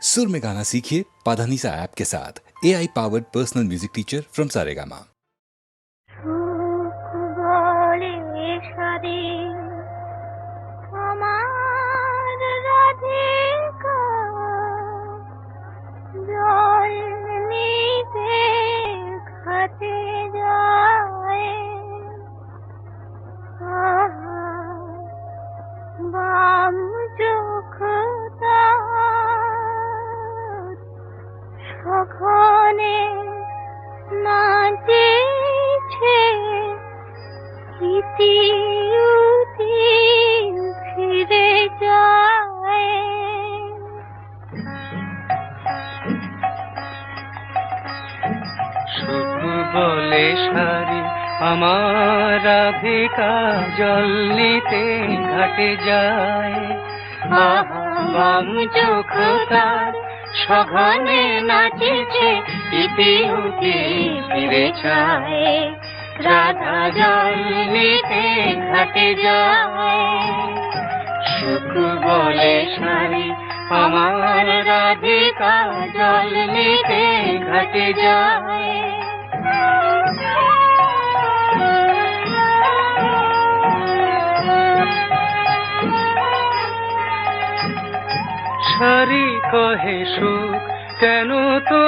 सुर में गाना सीखिए पाधानीसा ऐप के साथ। AI powered personal music teacher from Saregama. বলে শাড়ি আমার রাধিকা জল নিতে ঘাটে যায়। বাম চোখ তার সঘনে নাচেছে ইতি উতি ফিরে চায়। রাধা জল নিতে ঘাটে যায়। সুখ বলে শাড়ি আমার রাধিকা জল নিতে ঘাটে যায়। শাড়ি কহে সুখ কেন তো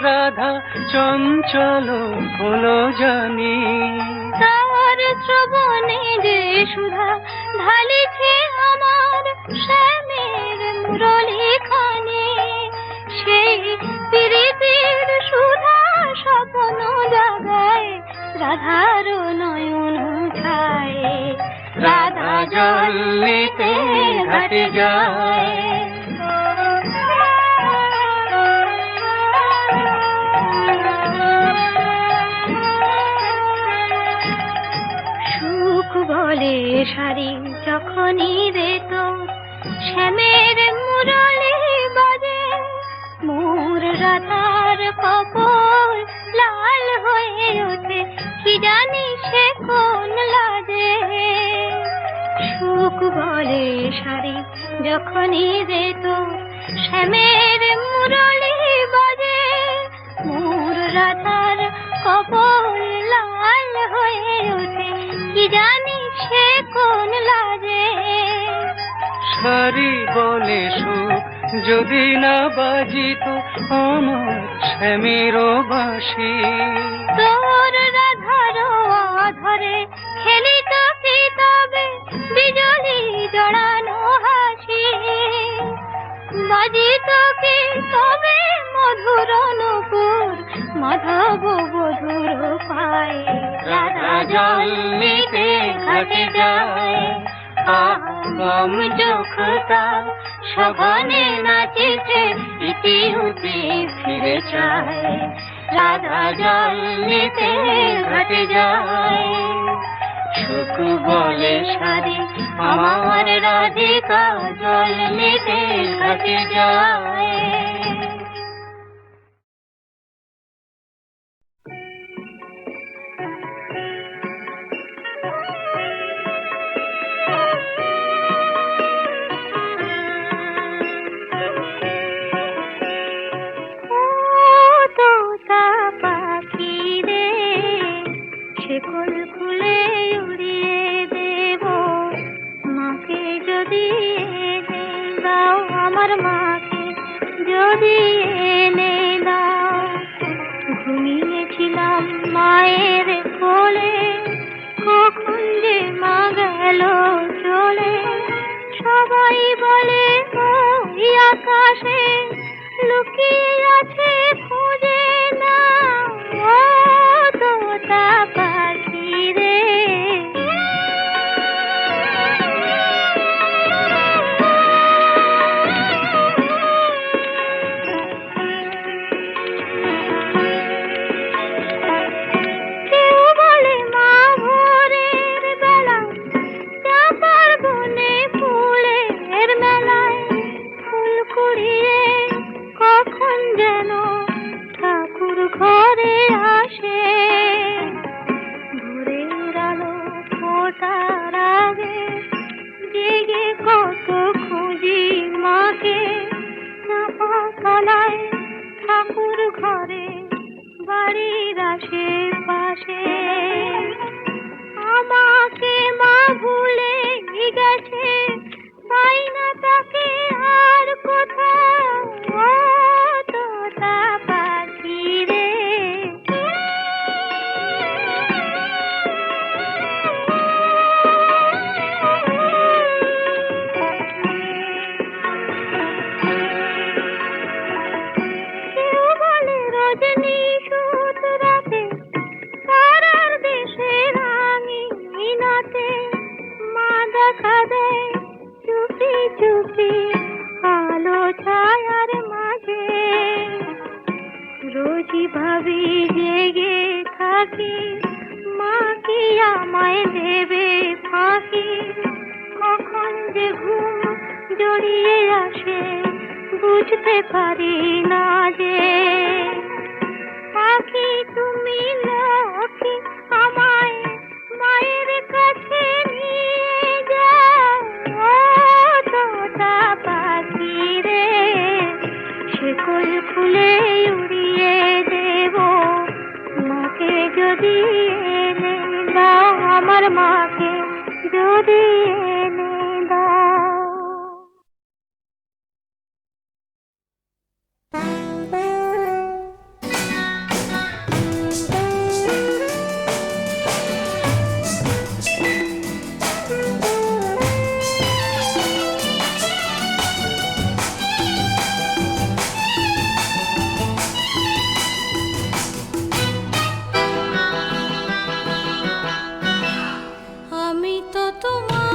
রাধা চঞ্চল হলো জানি। তার শ্রবণে যে সুধা ঢালিছে আমার শ্যামের মুরলী খানে। সেই প্রীতির সুধা স্বপ্ন জাগায় রাধার নয়ন ছায়। রাধা জল নিতে ঘাটে যায়। সুখ বলে শাড়ি যখনই রে তোর শ্যামের মুরলী বাজে। মোর রাধার কপল লাল হয়ে ওঠে কি জানি সে কোন লাজে। সুখ বলে শাড়ি যখনই রে তোর শ্যামের মুরলী বাজে। মোর রাধার কপল লাল হয়ে ওঠে কি জানি সে কোন লাজে। শাড়ি বলে সুখ যদি না বাজিত আমার শ্যামের বাঁশি। তোর রাধার আধরে খেলিত কি তবে বিজলি জড়ানো হাসি। বাজিত কি তবে মধুর নূপুর মাধব বধুর পায়ে। রাধা জল নিতে ঘাটে যায়। বাম চোখ তার সঘনে নাচেছে ইতি উতি ফিরে চায়। রাধা জল নিতে ঘাটে যায়। সুখ বলে শাড়ি আমার রাধিকা জল নিতে ঘাটে যায়। শেকল খুলে উড়িয়ে দেব মাকে যদি এনে দাও। আমার মাকে যদি এনে দাও। ঘুমিয়েছিলাম মায়ের কোলে কখন যে মা গেল চলে। সবাই বলে ওই আকাশে লুকিয়ে আছে খুঁজে না। ও তোতা পাখি রে কেউ বলে মা ভোরের বেলা চাপার বনে ফুলের মেলায় ফুল কুড়িয়ে কখন যেন ঠাকুর ঘরে আসে। তলায় ঠাকুর ঘরে বাড়ির আশেপাশে আমাকে মা ভুলে গেছে পাই না তাকে আর কোথাও ও তোতা পাখি রে কেউ বলে রজনী সুত রাতে তারার দেশে রাঙিনাতে মা দেখা দেয় চুপি চুপি আলো ছায়ার মাঝে রোজই ভাবি জেগে থাকি মা কি আমায় দেবে ফাঁকি কখন যে ঘুম জড়িয়ে আসে বুঝতে পারি না যে পাখি তুমি লক্ষ্মী আমায় মায়ের কাছে নিয়ে যাও ও তোতা পাখি রে শিকল খুলে উড়িয়ে দেব মাকে যদি এনে দাও আমার মাকে যদি এনে দাও আমি তো তোমার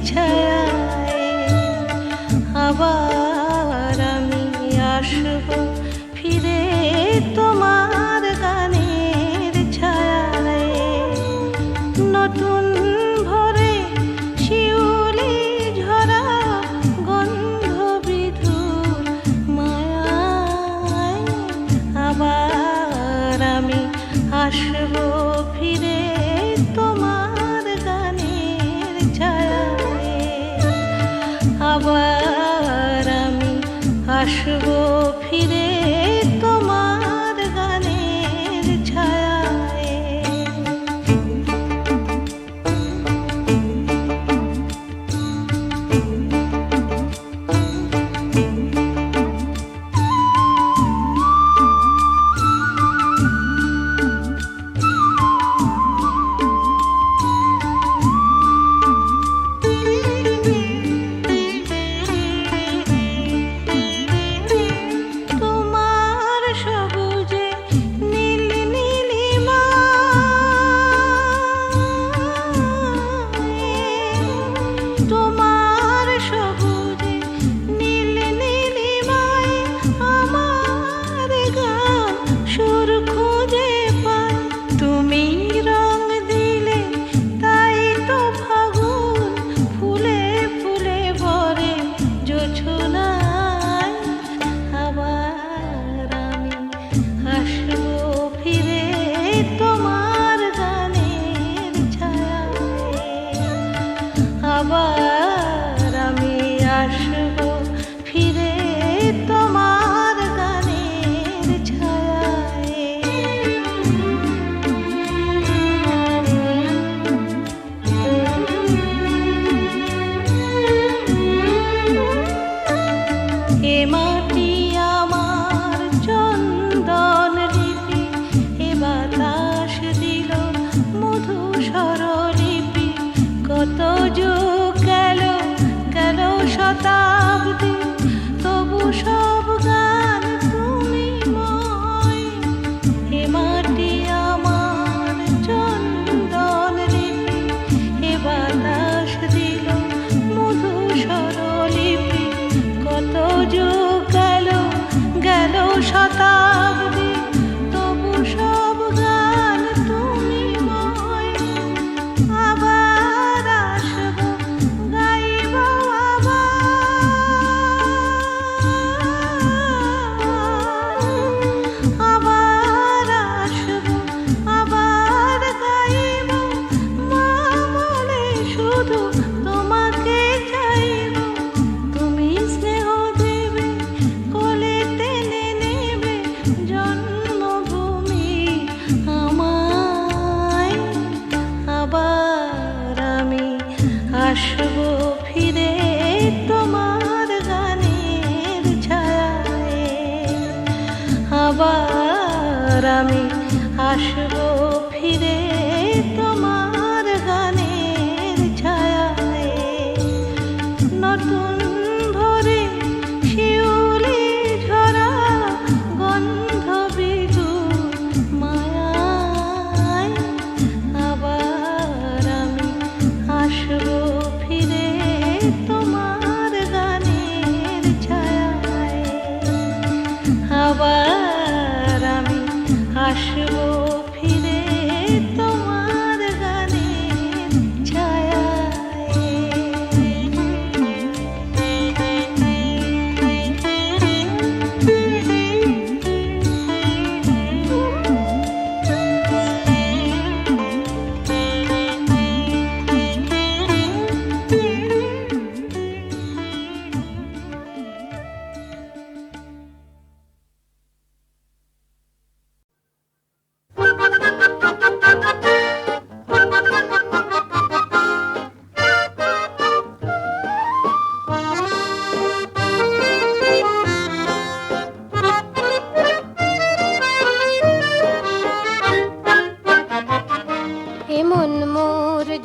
ছায়ায় আবার আমি আসব ফিরে তোমার গানের ছায়ায় নতুন ভোরে শিউলি ঝরা গন্ধ বিধুর মায়ায় আবার আমি আসব ফিরে তোমার গানের ছায়ায় আবার আমি আসব ফিরে তোমার গানের ছায়ায় তোমার সবুজে নীল নীলিমায় তোমার সবুজে নীল নীলিমায় আমার গান সুর খুঁজে পায় তুমি রং দিলে তাই তো ফাগুন ফুলে ফুলে ভরে জোছনায় আবার আমি আসব ফিরে তোমার গানের ছায়ায় আবার আমি আসব ফিরে তোমার গানের ছায়ায় এ মাটি আমার চন্দন লিপি এ বাতাস দিল মধু স্বরলিপি কত যুগ গেল গেল শতাব্দী তবু সব গান তুমি ময় এ মাটি আমার চন্দন লিপি এ বাতাস দিল মধু স্বরলিপি কত যুগ গেল গেল শতাব্দী তবু সব গান তুমি ময় আবার আসব গাইব আবার আসব আবার গাইব মা বলে শুধু তোমাকে চাইব তুমি স্নেহ দেবে কোলে টেনে নেবে জন্মভূমি আমায় আবার আমি আসব ফিরে তোমার গানের ছায়ায় আবার আমি আসব ফিরে তোমার গানের ছায়ায় নতুন ভোরে শিউলি ঝরা গন্ধ বিধুর মায়ায় আবার আমি আসব ফিরে তোমার গানের ছায়ায় আবার আমি আসব ফিরে তোমার গানের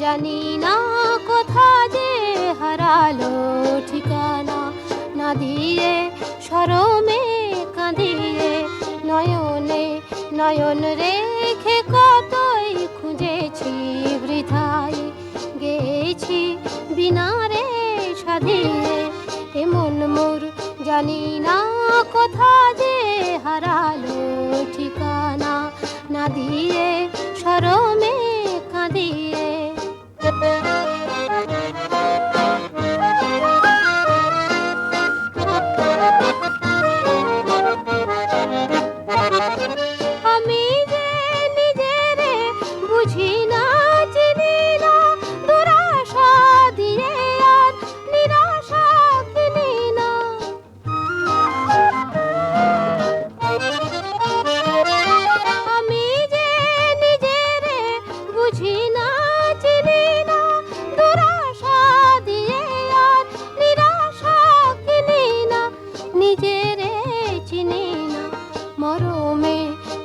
জানি না কোথা যে হারালো ঠিকানা না দিয়ে শরমে কাঁদিয়ে নয়নে নয়ন রেখে কতই খুঁজেছি বৃথায় গেছি বিনা রে সাধিয়ে এমন মোর জানি না কোথা যে হারালো ঠিকানা না দিয়ে শরমে কাঁদিয়ে আমি যে নিজেরে বুঝি না চিনি না দুরাশা দিয়ে আর নিরাশা কিনি না আমি যে নিজেরে বুঝি না চিনি না দুরাশা দিয়ে আর নিরাশা কিনি না নিজেরে চিনি না মরমে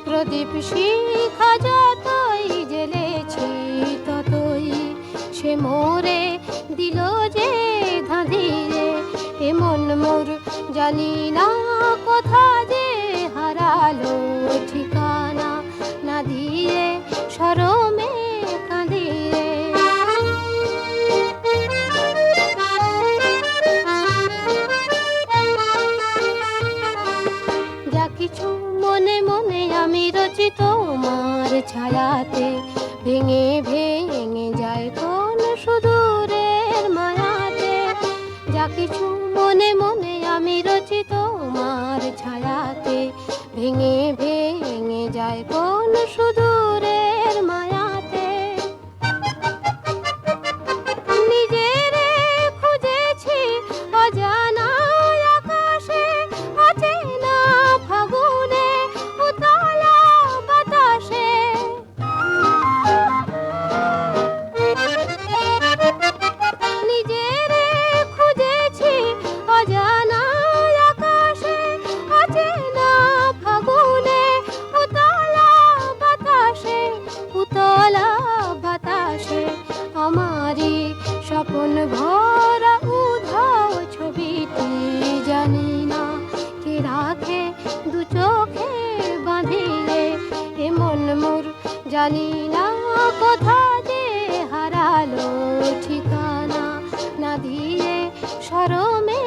প্রদীপ শিখা যতই জ্বেলেছি ততই সে মোরে দিল যে ধাঁধিয়ে এমন মোর জানি না কোথা যে হারালো ঠিকানা না দিয়ে শরমে কাঁদিয়ে যা কিছু মনে মনে আমি রচি তোমার ছায়াতে ভেঙে ভেঙে যায় কোন সুদূরের মায়াতে যা কিছু মনে মনে আমি রচি তোমার ছায়াতে ভেঙে ভেঙে যায় কোন সুদূরের মায়াতে নিজেরে খুঁজেছি অজানা আকাশে অচেনা ফাগুনে উতলা বাতাসে নিজেরে খুঁজেছি অজানা আকাশে অচেনা ফাগুনে উতলা বাতাসে আমারই স্বপ্ন ভরা উধাও ছবিটি জানি না কে রাখে দু চোখে বাঁধিয়ে এমন মোর জানি না কোথা যে হারালো ঠিকানা না দিয়ে শরমে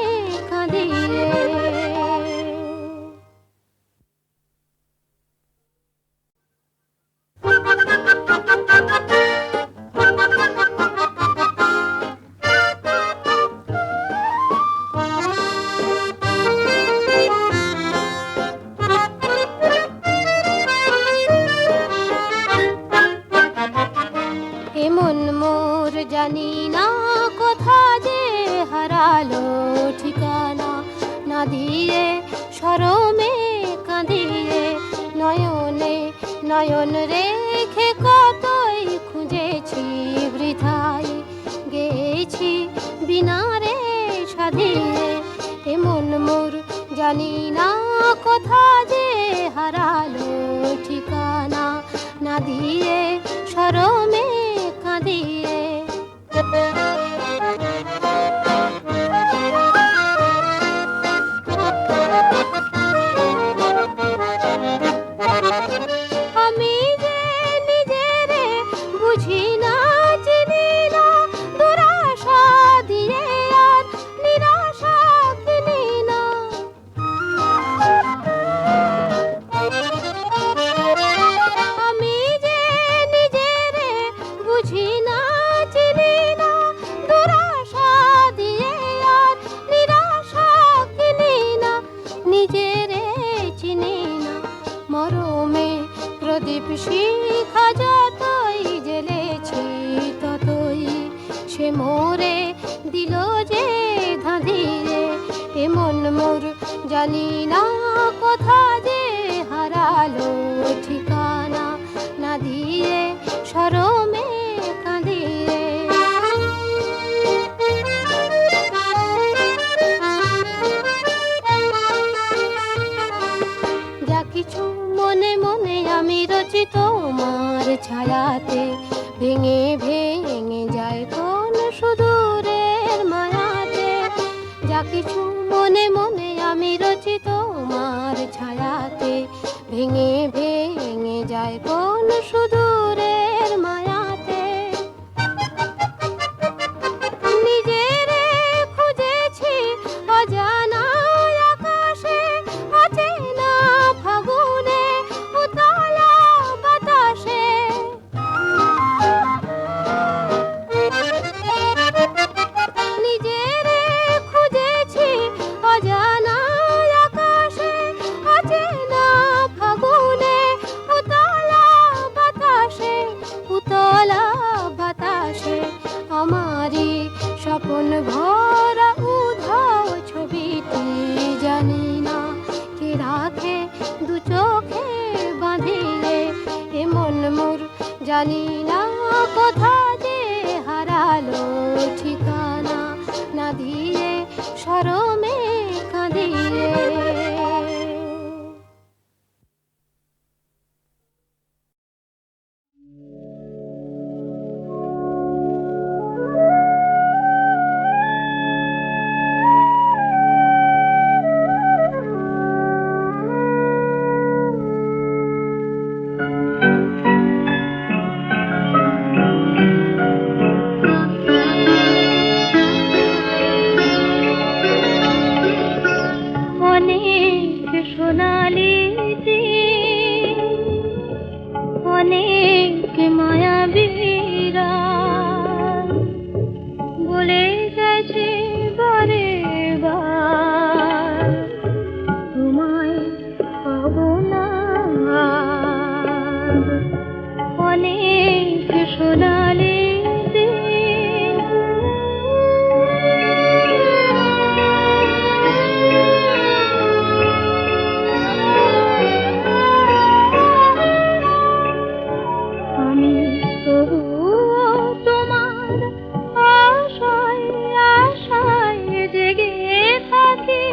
কাঁদিয়ে এমন মোর জানি না কোথা যে হারালো ঠিকানা না দিয়ে শরমে কাঁদিয়ে নয়নে নয়ন রেখে কতই খুঁজেছি বৃথাই গেছি বিনারে সাধিয়ে এমন মোর জানি না কোথা যে হারালো ঠিকানা না দিয়ে শরমে কাঁদিয়ে আমি যে নিজেরে বুঝি না চিনি না দুরাশা দিয়ে আর নিরাশা কিনি না আমি যে নিজেরে বুঝি না চিনি না দুরাশা দিয়ে আর নিরাশা কিনি না নিজেরে চিনি না মরমে প্রদীপ শিখা যতই জ্বেলেছি ততই সে মোরে দিল যে ধাঁধিয়ে এমন মোর জানি না কোথা যে হারালো ঠিকানা না দিয়ে শরমে কাঁদিয়ে যা কিছু মনে মনে আমি রচি তোমার ছায়াতে ভেঙে ভেঙে যায় কোন সুদূরের মায়াতে যা কিছু মনে মনে আমি রচি তোমার ছায়াতে ভেঙে ভেঙে যায় কোন সুদূরের মায়াতে নিজেরে জানি না কোথা যে হারালো ঠিকানা, না দিয়ে শরমে কাঁদিয়ে। অনেক সোনালি দিন, অনেক মায়াবী রাত বলে গেছে বারে বার, তোমায় পাবো না আর। অনেক সোনালি দিন, আমি তবুও তোমার আশায় আশায় জেগে থাকি,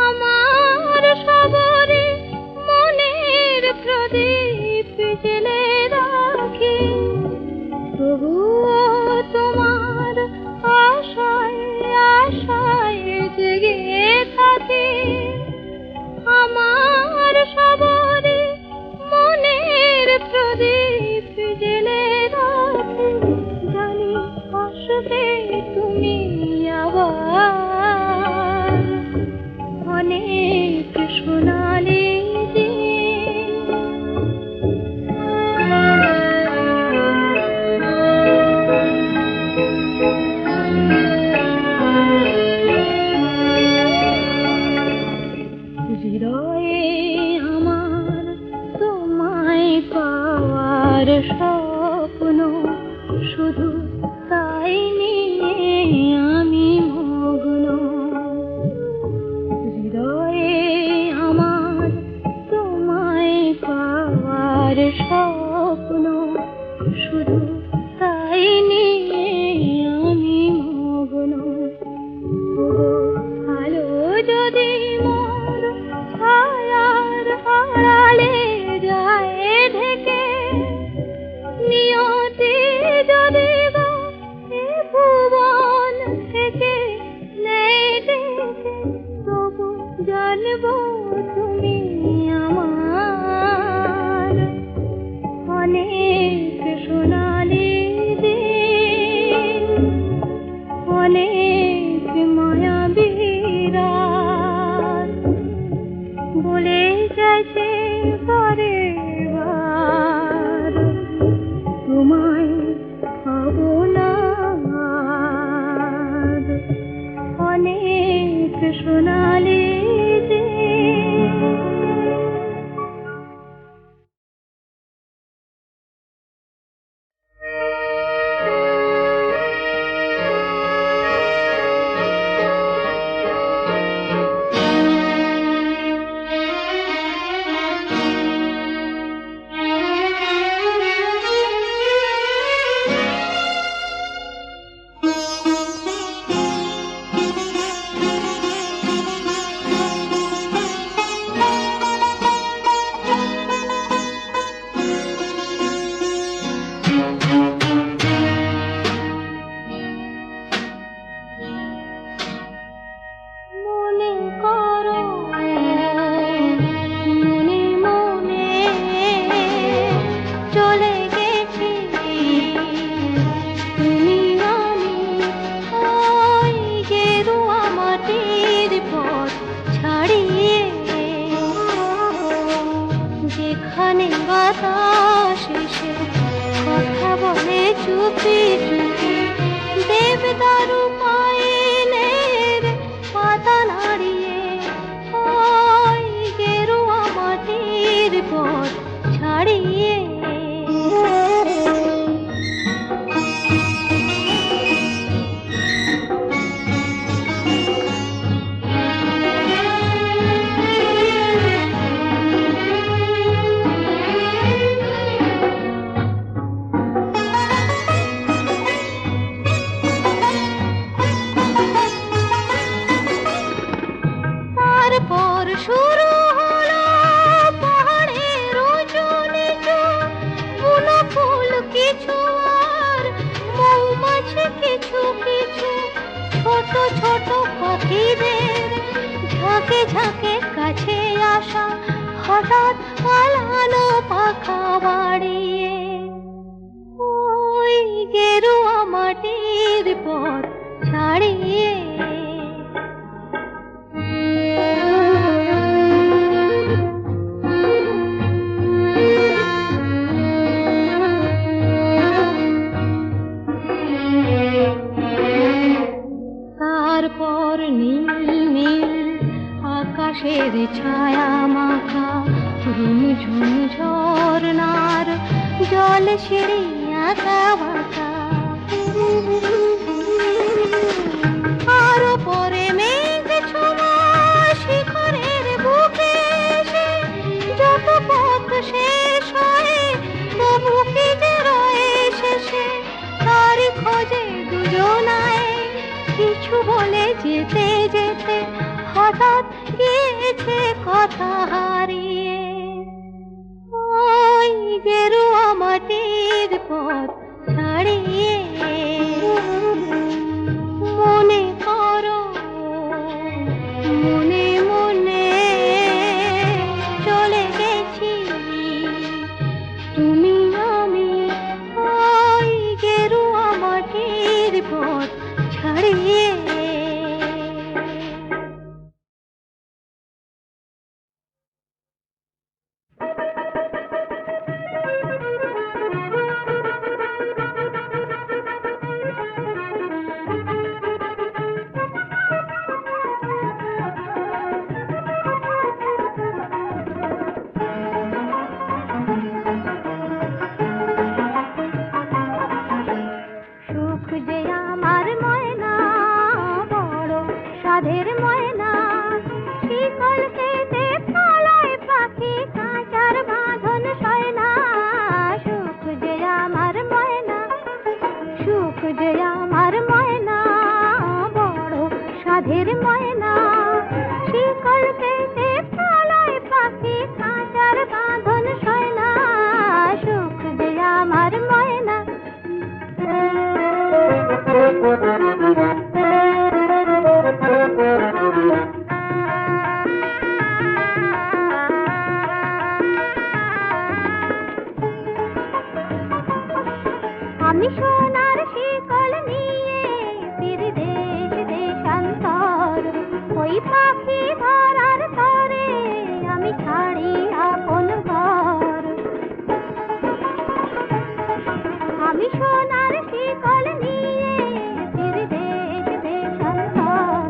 আমার সবরে মনের প্রদীপ জেলে রাখি। তবুও তোমার আশায় আশায় জেগে থাকি, আমার সবরে মনের প্রদীপ জেলে রাখি। জানি আসবে তুমি আবার, অনেক সোনালি দিন। হৃদয়ে আমার তোমায় পাওয়ার স্বপ্ন, শুধু তাই নিয়ে আমি মগ্ন। হৃদয়ে আমার তোমায় পাওয়ার স্বপ্ন, শুধু তাই নিয়ে আমি মগ্ন। আলো যদি মোর ছায়ার আড়ালে যায় ঢেকে, নিয়তি যদি বা এ ভুবন থেকে নেই ডেকে, তবু জানবো তুমি আমার, অনেক সোনালি দিন, অনেক মায়াবী রাত বলে গেছে বারে বার, তোমায় পাবো না আর। অনেক সোনালি দিন। ছোট ছোট পাখিদের ঝাঁকে ঝাঁকে কাছে আসা, হঠাৎ পালানো পাখা বাড়িয়ে। ওই গেরুয়া মাটির পথ ছাড়িয়ে তারপর নীল নীল আকাশের ছায়া মাখা ঝুমঝুম ঝরনার জল সিঁড়ি আঁকা বাঁকা। আরো পরে মেঘ ছোঁয়া শিখরের বুকে এসে যত পথ শেষ হয় তবু কি যে রয়ে শেষে, তারই খোঁজে দুজনায় কিছু বলে যেতে যেতে হঠাৎ গিয়েছে কথা হারিয়ে। ওই গেরুয়া মাটির পথ ছাড়িয়ে মনে করো মনে মনে চলে গেছি তুমি আমি ওই গেরুয়া মাটির পথ ছাড়িয়ে। সুখ যে আমার ময়না বড় সাধের ময়না, শিকল কেটে পালায় পাখি কাঁচার বাঁধন সয় না। সুখ যে আমার ময়না, সুখ যে আমার ময়না বড় সাধের ময়না, শিকল কেটে পালায় পাখি কাঁচার বাঁধন সয় না। সুখ যে আমার ময়না। আমি সোনার শিকল নিয়ে ফিরি দেশ দেশান্তর, ওই পাখি ধরার তরে আমি ছাড়ি আপন ঘর। আমি সোনার শিকল নিয়ে ফিরি দেশ দেশান্তর,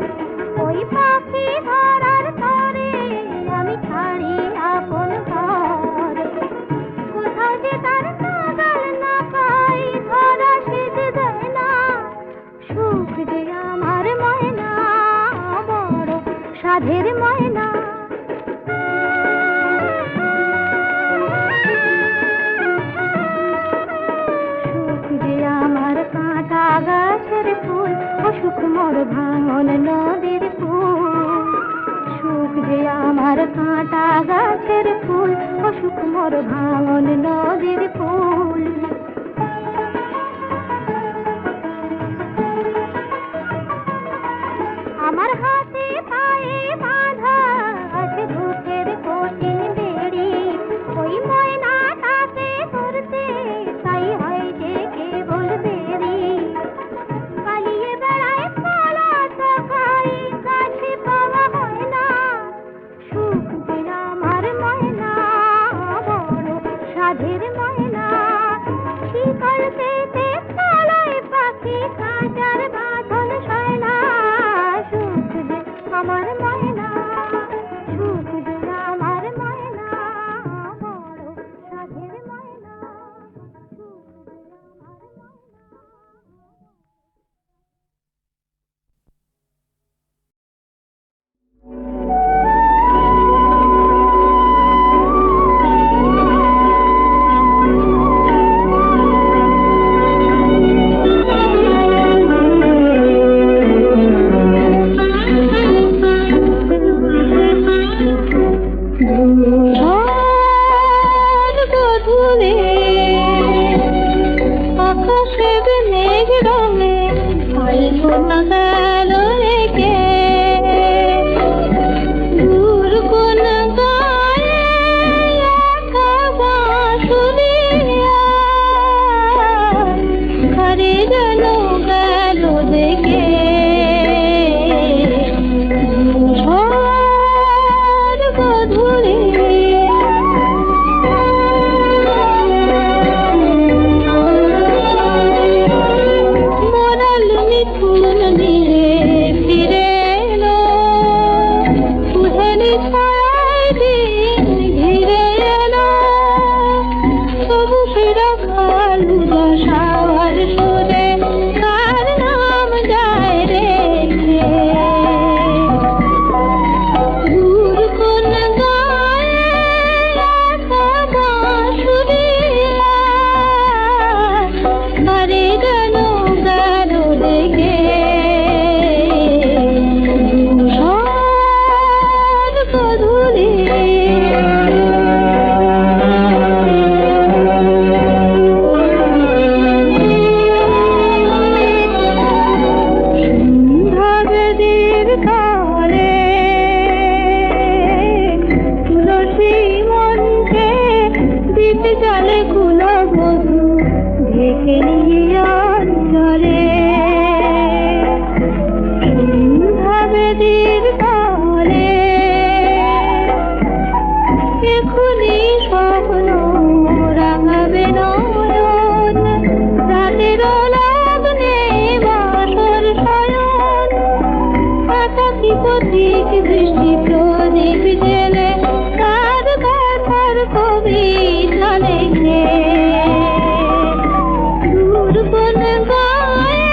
ওই পাখি ধরার তরে আমি ছাড়ি আপন ঘর। কোথাও যে তার নাগাল না পাই ধরা সেজে দেয় না। সুখ যে আমার ময়না বড় সাধের ময়না। সুখ যে আমার কাঁটা গাছের ফুল, অসুখ মোর ভাঙন নদীর ফুল। সুখ যে আমার কাঁটা গাছের ফুল, অসুখ মোর ভাঙন নদীর ফুল। আমার হাতে পায়ে বাঁধা আছে ধূপের কঠিন বেড়ি, ওই ময়নাটাকে ধরতে তাই হয় যে কেবল দেরি। পালিয়ে বেড়ায় পালা সকাই কাছে পাওয়া হয় না। সুখ যে আমার ময়না বড় সাধের ময়না, নদীর তলে এখুনি স্বপ্ন রাঙাবে নয়ন, রাতের লগ্নে বাসর শয়ন, একাকী পথিক দৃষ্টি প্রদীপ জেলে তার ব্যথার কবিতা লেখে। দূর কোন গায়ে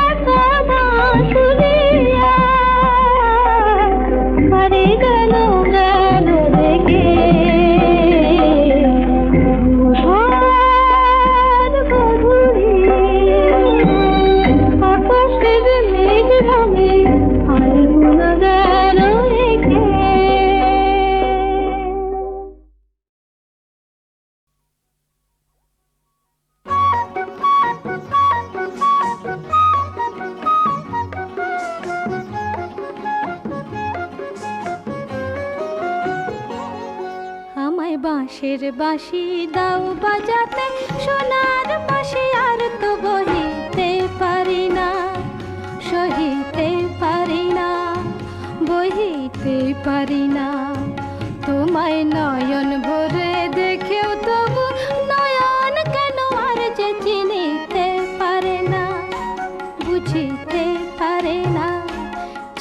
একা বাঁশুরিয়া, বাড়ি গেল গেল দেখে। তুষার গধূলি আকাশের মেঘ ভাঙে, আর গুণ গেল একে। আমায় বাঁশের বাঁশি দাও বাজাতে, সোনার বাঁশি আর তো বহিতে পারি না, সহিতে পারি না, বহিতে পারি না। তোমায় নয়ন ভরে দেখেও তবু নয়ন কেন আর যে চিনিতে পারে না, বুঝিতে পারে না,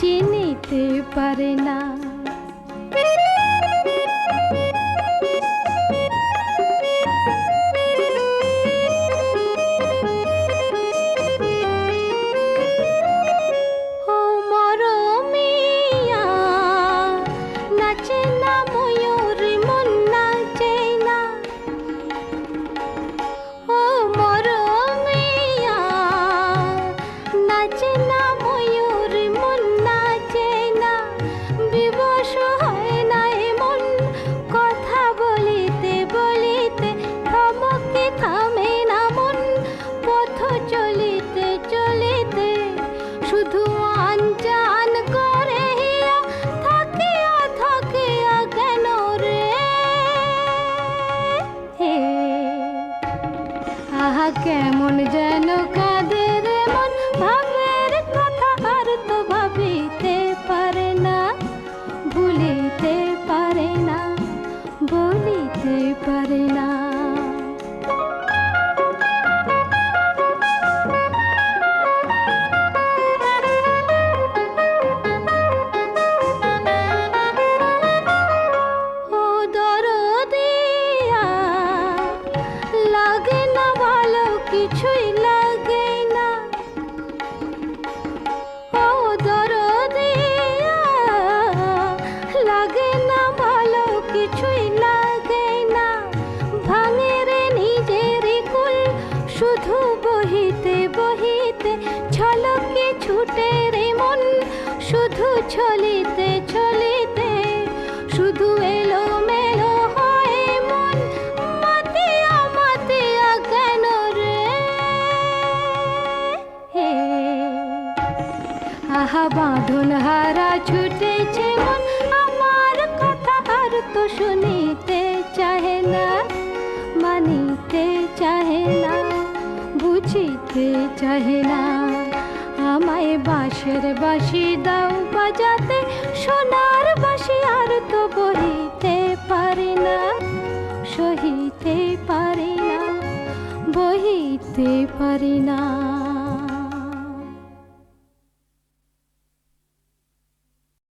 চিনিতে পারে না। ও মরমিয়া নাচে না ময়ূর, মন নাচে না। ও মরমিয়া নাচে না ময়ূর, মন নাচে না। বিবশ হয় না এমন কথা বলিতে বলিতে, থমকে থামে না মন পথ চলিতে চলিতে। শুধু আনজান করে হিয়া থাকিয়া থাকিয়া কেন রে? হে আহা কেমন যেন কাঁদে রে মন, ভাবের কথা আর তো ভাবিতে পারে না, ভুলিতে পারে না, বলিতে পারে না। ও দরদিয়া লাগে না ভালো, কিছুই লাগে না। ও দরদিয়া লাগে না ভালো, কিছুই লাগে না। ভাঙে রে নিজের কুল শুধু বহিতে বহিতে, ছলকে ছুটে রে মন শুধু ছলিতে ছলিতে। শুধু এলো মেলো হয় মন, মাতিয়া মাতিয়া কেন রে? হে আহা বাঁধন হারা ছুটেছে মন, আমার কথা আর তো শুনিতে চাহে না, মানিতে চাহে না, বুঝিতে চাহে না। আমায় বাঁশের বাঁশি দাও বাজাতে, সোনার বাঁশি আর তো বহিতে পারি না, সহিতে পারি না, বহিতে পারি না।